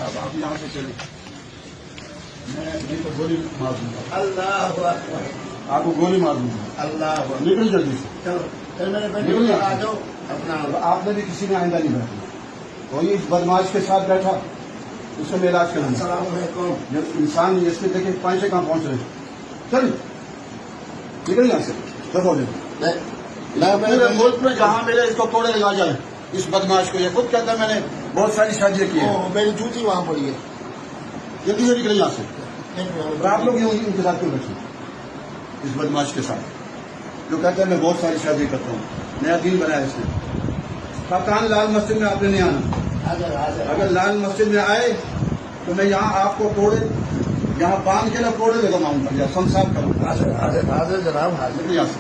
साहब आप यहाँ से चले, मैं नहीं तो गोली मार दूंगा। अल्लाह अकबर, आपको गोली मार दूंगा। अल्लाह अकबर। निकल जल्दी से। चलो फिर मेरे बेटे निकल को यहाँ आ से। जाओ अपना। आपने भी किसी ने आइंदा नहीं बैठना। कोई इस बदमाश के साथ बैठा, उससे मैं इलाज करूंगा। अस्सलाम वालेकुम। जब इंसान इसके देखे पाँच से कहाँ पहुंच रहे, चल निकल यहाँ से। देखो पूरे मुल्क में जहाँ मिले इसको कोड़े लगा जाए, इस बदमाश को। ये खुद कहता है मैंने बहुत सारी शादियां की हैं। मेरी जूती वहाँ पड़ी है। जल्दी से निकले यहाँ से। और आप लोग यूं इंतजार क्यों बैठे इस बदमाश के साथ जो कहता है मैं बहुत सारी शादी करता हूँ, नया दिन बनाया इसने। काकान लाल मस्जिद में आपने नहीं आना। अगर लाल मस्जिद में आए तो मैं यहाँ आपको कोड़े यहाँ बांध के ना कोड़े लगाऊंगा या संसार करूंगा। हाजिर हाजिर हाजिर जनाब, हाजिर। यहाँ से